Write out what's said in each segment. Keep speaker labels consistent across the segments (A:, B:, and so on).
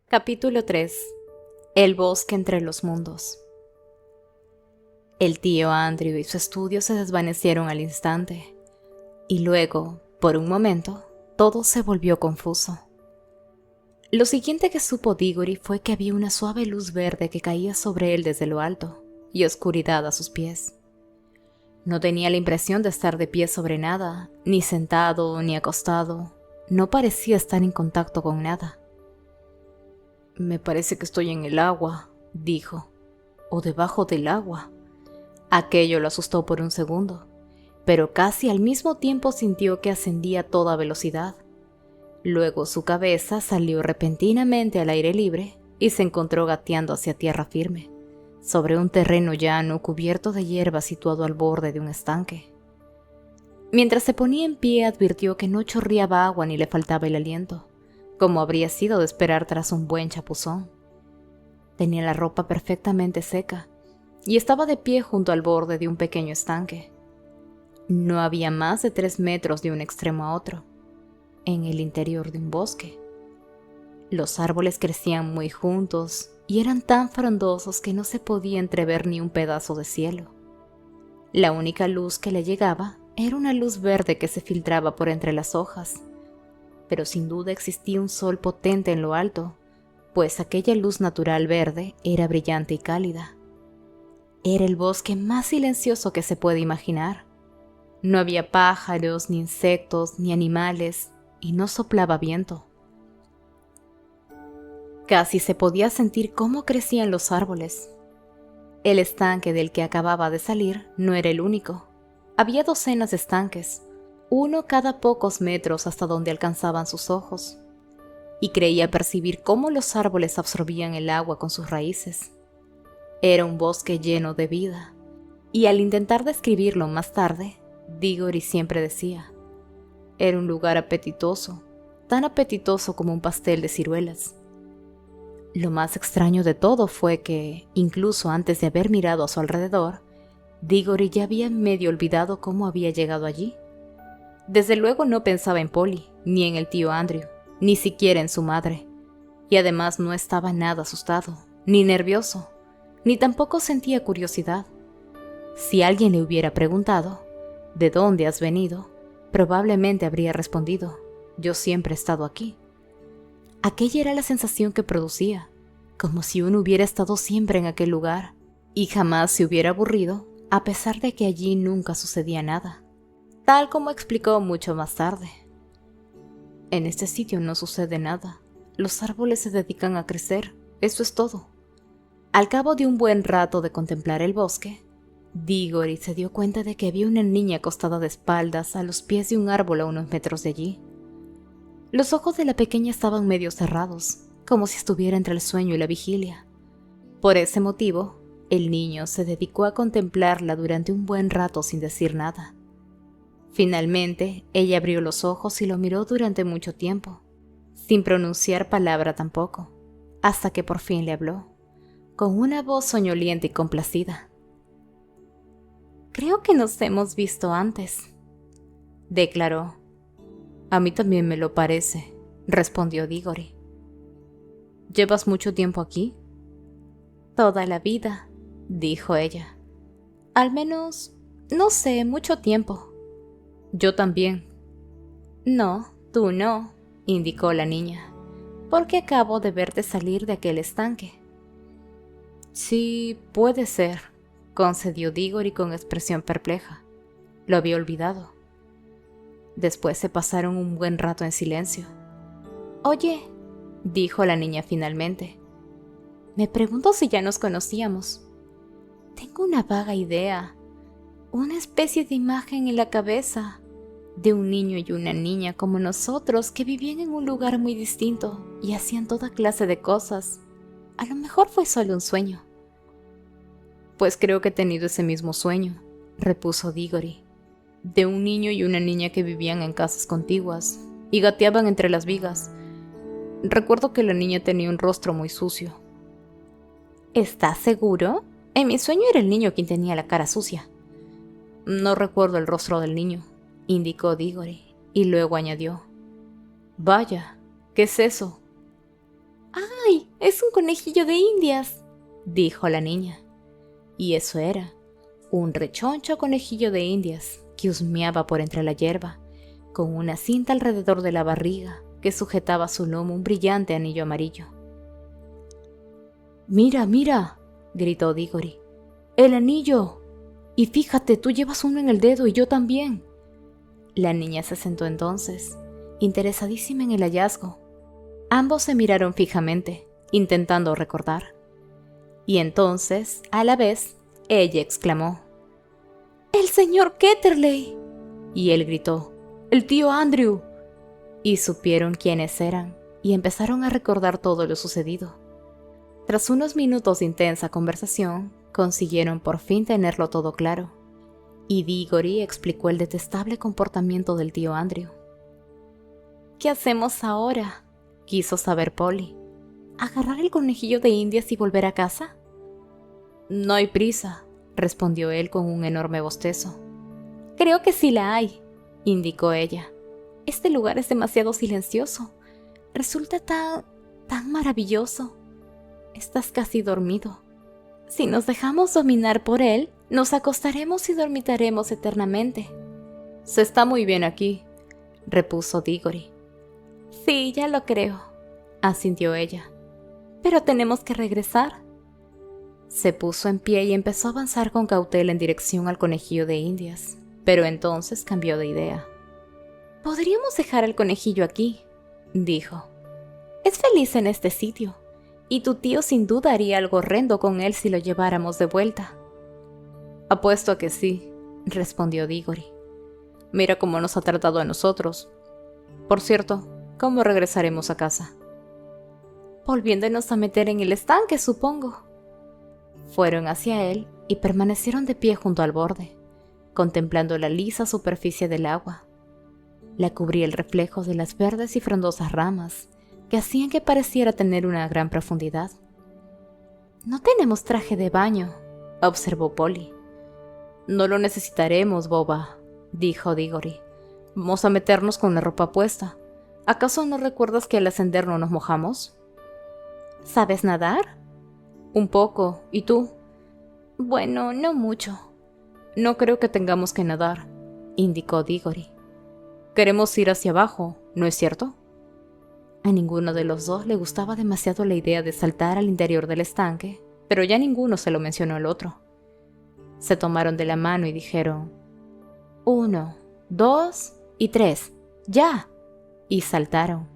A: Capítulo 3. El bosque entre los mundos. El tío Andrew y su estudio se desvanecieron al instante, y luego, por un momento, todo se volvió confuso. Lo siguiente que supo Diggory fue que había una suave luz verde que caía sobre él desde lo alto, y oscuridad a sus pies. No tenía la impresión de estar de pie sobre nada, ni sentado ni acostado. No parecía estar en contacto con nada. «Me parece que estoy en el agua», dijo, «o debajo del agua». Aquello lo asustó por un segundo, pero casi al mismo tiempo sintió que ascendía a toda velocidad. Luego su cabeza salió repentinamente al aire libre y se encontró gateando hacia tierra firme, sobre un terreno llano cubierto de hierba situado al borde de un estanque. Mientras se ponía en pie, advirtió que no chorreaba agua ni le faltaba el aliento, como habría sido de esperar tras un buen chapuzón. Tenía la ropa perfectamente seca y estaba de pie junto al borde de un pequeño estanque. No había más de 3 metros de un extremo a otro, en el interior de un bosque. Los árboles crecían muy juntos y eran tan frondosos que no se podía entrever ni un pedazo de cielo. La única luz que le llegaba era una luz verde que se filtraba por entre las hojas, pero sin duda existía un sol potente en lo alto, pues aquella luz natural verde era brillante y cálida. Era el bosque más silencioso que se puede imaginar. No había pájaros, ni insectos, ni animales, y no soplaba viento. Casi se podía sentir cómo crecían los árboles. El estanque del que acababa de salir no era el único. Había docenas de estanques, uno cada pocos metros hasta donde alcanzaban sus ojos, y creía percibir cómo los árboles absorbían el agua con sus raíces. Era un bosque lleno de vida, y al intentar describirlo más tarde, Diggory siempre decía, era un lugar apetitoso, tan apetitoso como un pastel de ciruelas. Lo más extraño de todo fue que, incluso antes de haber mirado a su alrededor, Diggory ya había medio olvidado cómo había llegado allí. Desde luego no pensaba en Polly, ni en el tío Andrew, ni siquiera en su madre, y además no estaba nada asustado, ni nervioso, ni tampoco sentía curiosidad. Si alguien le hubiera preguntado, ¿de dónde has venido?, probablemente habría respondido, yo siempre he estado aquí. Aquella era la sensación que producía, como si uno hubiera estado siempre en aquel lugar, y jamás se hubiera aburrido, a pesar de que allí nunca sucedía nada. Tal como explicó mucho más tarde. En este sitio no sucede nada. Los árboles se dedican a crecer, eso es todo. Al cabo de un buen rato de contemplar el bosque, Diggory se dio cuenta de que había una niña acostada de espaldas a los pies de un árbol a unos metros de allí. Los ojos de la pequeña estaban medio cerrados, como si estuviera entre el sueño y la vigilia. Por ese motivo, el niño se dedicó a contemplarla durante un buen rato sin decir nada. Finalmente, ella abrió los ojos y lo miró durante mucho tiempo, sin pronunciar palabra tampoco, hasta que por fin le habló, con una voz soñolienta y complacida. «Creo que nos hemos visto antes», declaró. «A mí también me lo parece», respondió Diggory. «¿Llevas mucho tiempo aquí?» «Toda la vida», dijo ella. «Al menos, no sé, mucho tiempo». «Yo también». «No, tú no», indicó la niña, «porque acabo de verte salir de aquel estanque». «Sí, puede ser», concedió Diggory con expresión perpleja. Lo había olvidado. Después se pasaron un buen rato en silencio. «Oye», dijo la niña finalmente, «me pregunto si ya nos conocíamos. Tengo una vaga idea, una especie de imagen en la cabeza, de un niño y una niña como nosotros que vivían en un lugar muy distinto y hacían toda clase de cosas. A lo mejor fue solo un sueño». «Pues creo que he tenido ese mismo sueño», repuso Diggory, «de un niño y una niña que vivían en casas contiguas y gateaban entre las vigas. Recuerdo que la niña tenía un rostro muy sucio». «¿Estás seguro? En mi sueño era el niño quien tenía la cara sucia». «No recuerdo el rostro del niño», indicó Diggory, y luego añadió, «Vaya, ¿qué es eso?». ¡Ay! ¡Es un conejillo de Indias!, dijo la niña. Y eso era, un rechoncho conejillo de Indias que husmeaba por entre la hierba, con una cinta alrededor de la barriga que sujetaba a su lomo un brillante anillo amarillo. «¡Mira, mira!», gritó Diggory. «¡El anillo! Y fíjate, tú llevas uno en el dedo y yo también». La niña se sentó entonces, interesadísima en el hallazgo. Ambos se miraron fijamente, intentando recordar. Y entonces, a la vez, ella exclamó: «¡El señor Ketterley!». Y él gritó: «¡El tío Andrew!». Y supieron quiénes eran, y empezaron a recordar todo lo sucedido. Tras unos minutos de intensa conversación, consiguieron por fin tenerlo todo claro, y Diggory explicó el detestable comportamiento del tío Andrew. «¿Qué hacemos ahora?», quiso saber Polly. «¿Agarrar el conejillo de Indias y volver a casa?». «No hay prisa», respondió él con un enorme bostezo. «Creo que sí la hay», indicó ella. «Este lugar es demasiado silencioso. Resulta tan maravilloso. Estás casi dormido. Si nos dejamos dominar por él, nos acostaremos y dormitaremos eternamente». «Se está muy bien aquí», repuso Diggory. «Sí, ya lo creo», asintió ella. «Pero tenemos que regresar». Se puso en pie y empezó a avanzar con cautela en dirección al conejillo de Indias, pero entonces cambió de idea. «Podríamos dejar al conejillo aquí», dijo. «Es feliz en este sitio, y tu tío sin duda haría algo horrendo con él si lo lleváramos de vuelta». «Apuesto a que sí», respondió Diggory. «Mira cómo nos ha tratado a nosotros. Por cierto, ¿cómo regresaremos a casa?». «Volviéndonos a meter en el estanque, supongo». Fueron hacia él y permanecieron de pie junto al borde, contemplando la lisa superficie del agua. La cubría el reflejo de las verdes y frondosas ramas, que hacían que pareciera tener una gran profundidad. «No tenemos traje de baño», observó Polly. «No lo necesitaremos, boba», dijo Diggory. «Vamos a meternos con la ropa puesta. ¿Acaso no recuerdas que al ascender no nos mojamos?». «¿Sabes nadar?». «Un poco. ¿Y tú?». «Bueno, no mucho». «No creo que tengamos que nadar», indicó Diggory. «Queremos ir hacia abajo, ¿no es cierto?». A ninguno de los dos le gustaba demasiado la idea de saltar al interior del estanque, pero ya ninguno se lo mencionó al otro. Se tomaron de la mano y dijeron: «1, 2 y 3, ¡ya!», y saltaron.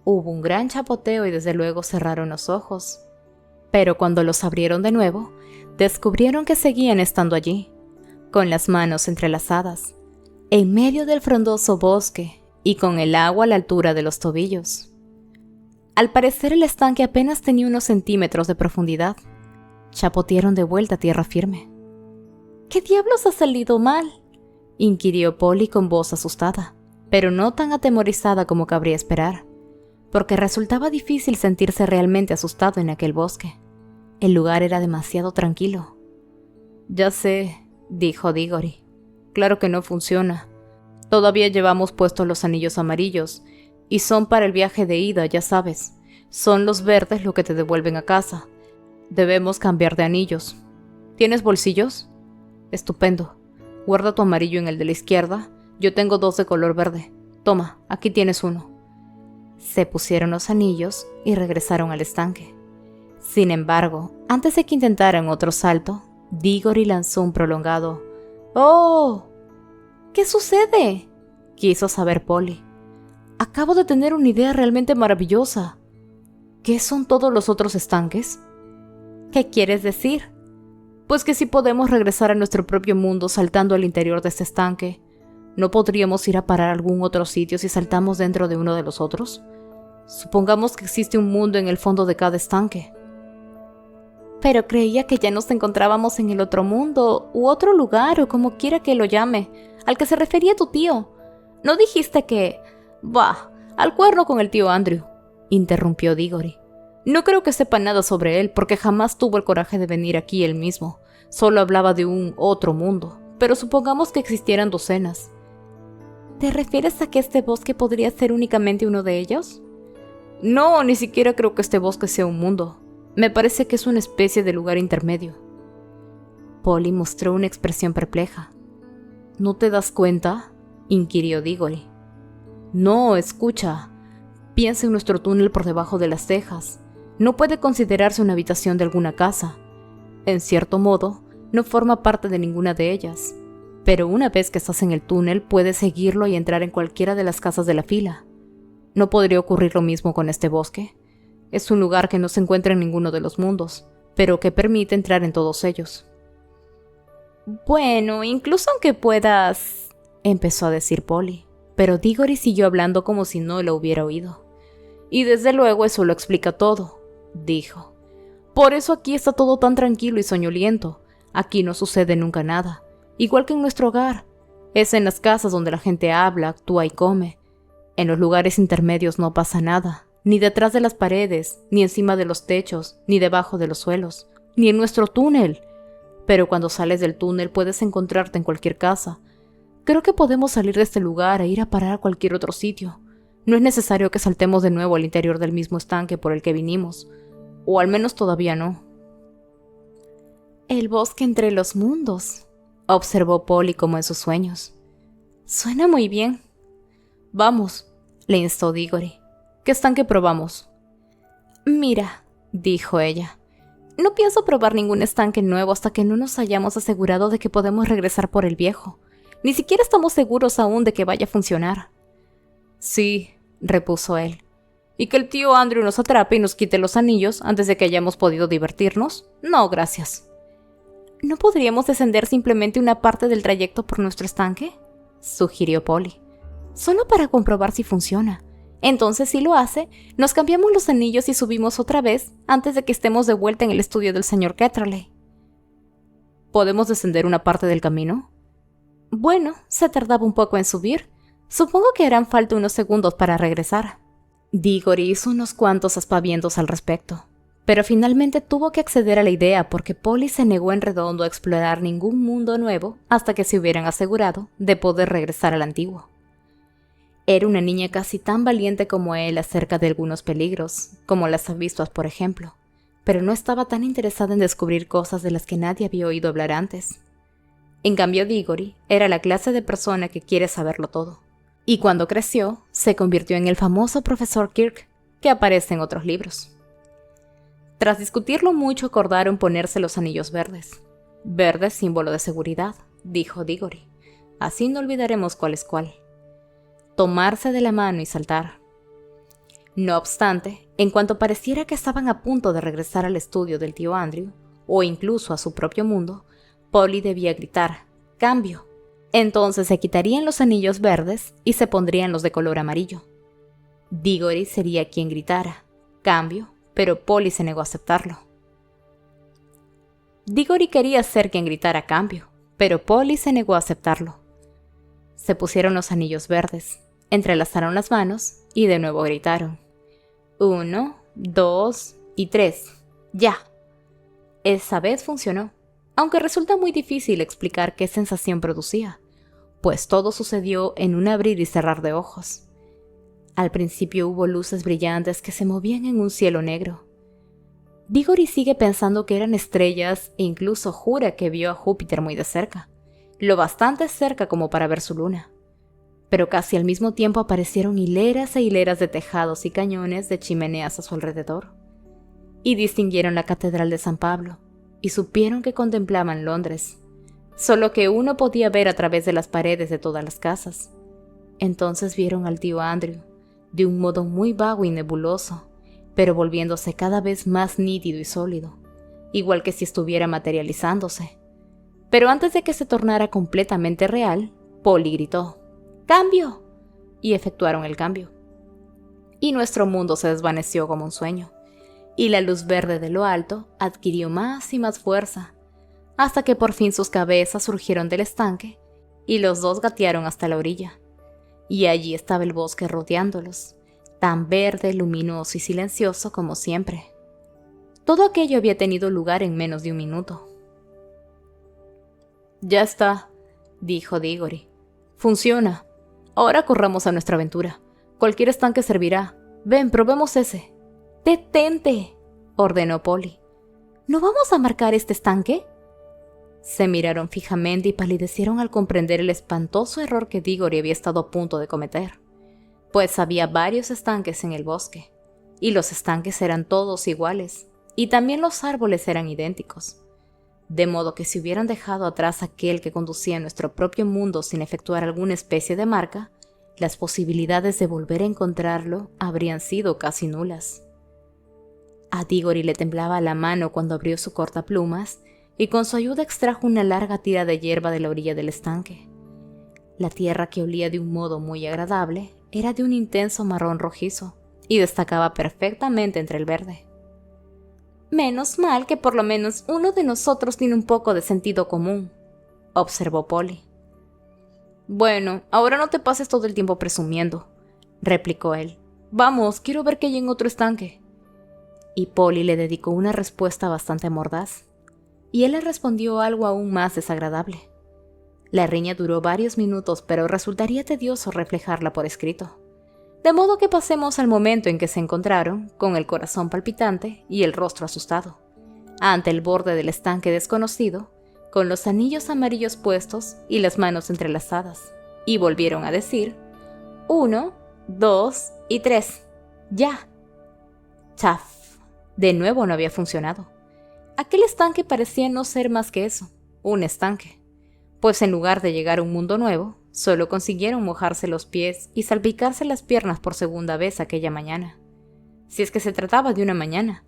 A: Hubo un gran chapoteo y desde luego cerraron los ojos, pero cuando los abrieron de nuevo, descubrieron que seguían estando allí, con las manos entrelazadas, en medio del frondoso bosque y con el agua a la altura de los tobillos. Al parecer el estanque apenas tenía unos centímetros de profundidad. Chapotearon de vuelta a tierra firme. «¿Qué diablos ha salido mal?», inquirió Polly con voz asustada, pero no tan atemorizada como cabría esperar, porque resultaba difícil sentirse realmente asustado en aquel bosque. El lugar era demasiado tranquilo. «Ya sé», dijo Diggory. «Claro que no funciona. Todavía llevamos puestos los anillos amarillos, y son para el viaje de ida, ya sabes. Son los verdes lo que te devuelven a casa. Debemos cambiar de anillos. ¿Tienes bolsillos? Estupendo. Guarda tu amarillo en el de la izquierda. Yo tengo 2 de color verde. Toma, aquí tienes uno». Se pusieron los anillos y regresaron al estanque. Sin embargo, antes de que intentaran otro salto, Diggory lanzó un prolongado «¡Oh!». «¿Qué sucede?», quiso saber Polly. «Acabo de tener una idea realmente maravillosa». «¿Qué son todos los otros estanques?». «¿Qué quieres decir?». «Pues que si podemos regresar a nuestro propio mundo saltando al interior de este estanque, ¿no podríamos ir a parar a algún otro sitio si saltamos dentro de uno de los otros? Supongamos que existe un mundo en el fondo de cada estanque». «Pero creía que ya nos encontrábamos en el otro mundo, u otro lugar, o como quiera que lo llame, al que se refería tu tío. ¿No dijiste que...?» «Bah, al cuerno con el tío Andrew», interrumpió Diggory. «No creo que sepa nada sobre él, porque jamás tuvo el coraje de venir aquí él mismo. Solo hablaba de un otro mundo, pero supongamos que existieran docenas». «¿Te refieres a que este bosque podría ser únicamente uno de ellos?». No, ni siquiera creo que este bosque sea un mundo. Me parece que es una especie de lugar intermedio. Polly mostró una expresión perpleja. ¿No te das cuenta?, inquirió Diggory. No, escucha. Piensa en nuestro túnel por debajo de las tejas. No puede considerarse una habitación de alguna casa. En cierto modo, no forma parte de ninguna de ellas. Pero una vez que estás en el túnel, puedes seguirlo y entrar en cualquiera de las casas de la fila. ¿No podría ocurrir lo mismo con este bosque? Es un lugar que no se encuentra en ninguno de los mundos, pero que permite entrar en todos ellos. Bueno, incluso aunque puedas... empezó a decir Polly, pero Diggory siguió hablando como si no lo hubiera oído. Y desde luego eso lo explica todo, dijo. Por eso aquí está todo tan tranquilo y soñoliento. Aquí no sucede nunca nada, igual que en nuestro hogar. Es en las casas donde la gente habla, actúa y come. En los lugares intermedios no pasa nada, ni detrás de las paredes, ni encima de los techos, ni debajo de los suelos, ni en nuestro túnel. Pero cuando sales del túnel puedes encontrarte en cualquier casa. Creo que podemos salir de este lugar e ir a parar a cualquier otro sitio. No es necesario que saltemos de nuevo al interior del mismo estanque por el que vinimos, o al menos todavía no. El bosque entre los mundos, observó Polly como en sus sueños. Suena muy bien. Vamos, le instó Diggory. ¿Qué estanque probamos? Mira, dijo ella, no pienso probar ningún estanque nuevo hasta que no nos hayamos asegurado de que podemos regresar por el viejo. Ni siquiera estamos seguros aún de que vaya a funcionar. Sí, repuso él. ¿Y que el tío Andrew nos atrape y nos quite los anillos antes de que hayamos podido divertirnos? No, gracias. ¿No podríamos descender simplemente una parte del trayecto por nuestro estanque?, sugirió Polly. Solo para comprobar si funciona. Entonces, si lo hace, nos cambiamos los anillos y subimos otra vez antes de que estemos de vuelta en el estudio del señor Ketterley. ¿Podemos descender una parte del camino? Bueno, se tardaba un poco en subir. Supongo que harán falta unos segundos para regresar. Diggory hizo unos cuantos aspavientos al respecto, pero finalmente tuvo que acceder a la idea porque Polly se negó en redondo a explorar ningún mundo nuevo hasta que se hubieran asegurado de poder regresar al antiguo. Era una niña casi tan valiente como él acerca de algunos peligros, como las avispas por ejemplo, pero no estaba tan interesada en descubrir cosas de las que nadie había oído hablar antes. En cambio, Diggory era la clase de persona que quiere saberlo todo. Y cuando creció, se convirtió en el famoso profesor Kirk, que aparece en otros libros. Tras discutirlo mucho, acordaron ponerse los anillos verdes. Verde símbolo de seguridad, dijo Diggory. Así no olvidaremos cuál es cuál. Tomarse de la mano y saltar. No obstante, en cuanto pareciera que estaban a punto de regresar al estudio del tío Andrew, o incluso a su propio mundo, Polly debía gritar, ¡cambio! Entonces se quitarían los anillos verdes y se pondrían los de color amarillo. Diggory sería quien gritara, ¡cambio!, pero Polly se negó a aceptarlo. Diggory quería ser quien gritara cambio, pero Polly se negó a aceptarlo. Se pusieron los anillos verdes, entrelazaron las manos y de nuevo gritaron. 1, 2 y 3. ¡Ya! Esa vez funcionó, aunque resulta muy difícil explicar qué sensación producía, pues todo sucedió en un abrir y cerrar de ojos. Al principio hubo luces brillantes que se movían en un cielo negro. Diggory sigue pensando que eran estrellas e incluso jura que vio a Júpiter muy de cerca, lo bastante cerca como para ver su luna. Pero casi al mismo tiempo aparecieron hileras e hileras de tejados y cañones de chimeneas a su alrededor. Y distinguieron la Catedral de San Pablo, y supieron que contemplaban Londres, solo que uno podía ver a través de las paredes de todas las casas. Entonces vieron al tío Andrew, de un modo muy vago y nebuloso, pero volviéndose cada vez más nítido y sólido, igual que si estuviera materializándose. Pero antes de que se tornara completamente real, Polly gritó, ¡cambio!, y efectuaron el cambio. Y nuestro mundo se desvaneció como un sueño, y la luz verde de lo alto adquirió más y más fuerza, hasta que por fin sus cabezas surgieron del estanque, y los dos gatearon hasta la orilla. Y allí estaba el bosque rodeándolos, tan verde, luminoso y silencioso como siempre. Todo aquello había tenido lugar en menos de un minuto. «Ya está», dijo Diggory. «Funciona. Ahora corramos a nuestra aventura. Cualquier estanque servirá. Ven, probemos ese. ¡Detente!, ordenó Polly. ¿No vamos a marcar este estanque? Se miraron fijamente y palidecieron al comprender el espantoso error que Diggory había estado a punto de cometer, pues había varios estanques en el bosque, y los estanques eran todos iguales, y también los árboles eran idénticos, de modo que si hubieran dejado atrás aquel que conducía a nuestro propio mundo sin efectuar alguna especie de marca, las posibilidades de volver a encontrarlo habrían sido casi nulas. A Diggory le temblaba la mano cuando abrió su cortaplumas y con su ayuda extrajo una larga tira de hierba de la orilla del estanque. La tierra, que olía de un modo muy agradable, era de un intenso marrón rojizo y destacaba perfectamente entre el verde. «Menos mal que por lo menos uno de nosotros tiene un poco de sentido común», observó Polly. «Bueno, ahora no te pases todo el tiempo presumiendo», replicó él. «Vamos, quiero ver qué hay en otro estanque». Y Polly le dedicó una respuesta bastante mordaz, y él le respondió algo aún más desagradable. La riña duró varios minutos, pero resultaría tedioso reflejarla por escrito. De modo que pasemos al momento en que se encontraron, con el corazón palpitante y el rostro asustado, ante el borde del estanque desconocido, con los anillos amarillos puestos y las manos entrelazadas, y volvieron a decir: 1, 2 y 3, ¡ya! Chaf. De nuevo no había funcionado. Aquel estanque parecía no ser más que eso, un estanque, pues en lugar de llegar a un mundo nuevo, solo consiguieron mojarse los pies y salpicarse las piernas por segunda vez aquella mañana. Si es que se trataba de una mañana,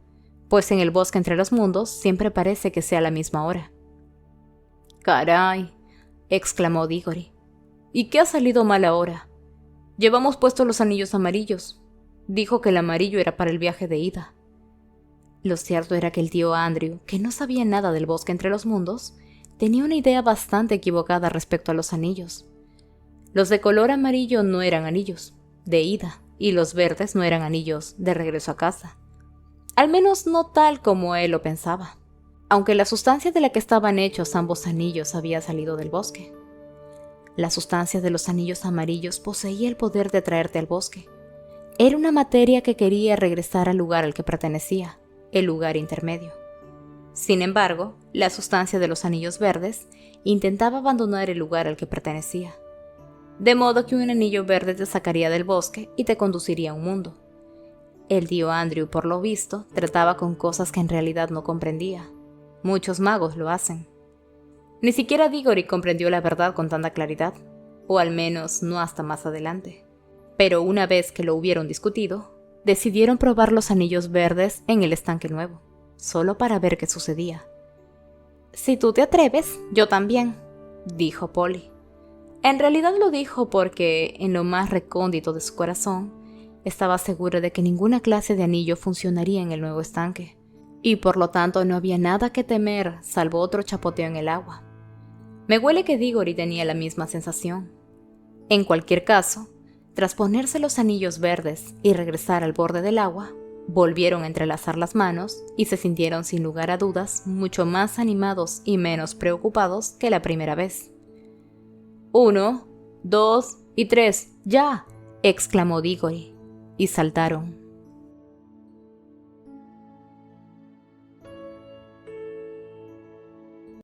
A: pues en el bosque entre los mundos siempre parece que sea la misma hora. «Caray», exclamó Diggory. «¿Y qué ha salido mal ahora? Llevamos puestos los anillos amarillos. Dijo que el amarillo era para el viaje de ida». Lo cierto era que el tío Andrew, que no sabía nada del bosque entre los mundos, tenía una idea bastante equivocada respecto a los anillos. Los de color amarillo no eran anillos de ida, y los verdes no eran anillos de regreso a casa. Al menos no tal como él lo pensaba, aunque la sustancia de la que estaban hechos ambos anillos había salido del bosque. La sustancia de los anillos amarillos poseía el poder de atraerte al bosque. Era una materia que quería regresar al lugar al que pertenecía, el lugar intermedio. Sin embargo, la sustancia de los anillos verdes intentaba abandonar el lugar al que pertenecía, de modo que un anillo verde te sacaría del bosque y te conduciría a un mundo. El tío Andrew, por lo visto, trataba con cosas que en realidad no comprendía. Muchos magos lo hacen. Ni siquiera Diggory comprendió la verdad con tanta claridad, o al menos no hasta más adelante. Pero una vez que lo hubieron discutido, decidieron probar los anillos verdes en el estanque nuevo, solo para ver qué sucedía. «Si tú te atreves, yo también», dijo Polly. En realidad lo dijo porque, en lo más recóndito de su corazón, estaba segura de que ninguna clase de anillo funcionaría en el nuevo estanque, y por lo tanto no había nada que temer salvo otro chapoteo en el agua. Me huele que Diggory tenía la misma sensación. En cualquier caso, tras ponerse los anillos verdes y regresar al borde del agua, volvieron a entrelazar las manos y se sintieron sin lugar a dudas mucho más animados y menos preocupados que la primera vez. 1, 2 y 3, ¡ya!, exclamó Diggory, y saltaron.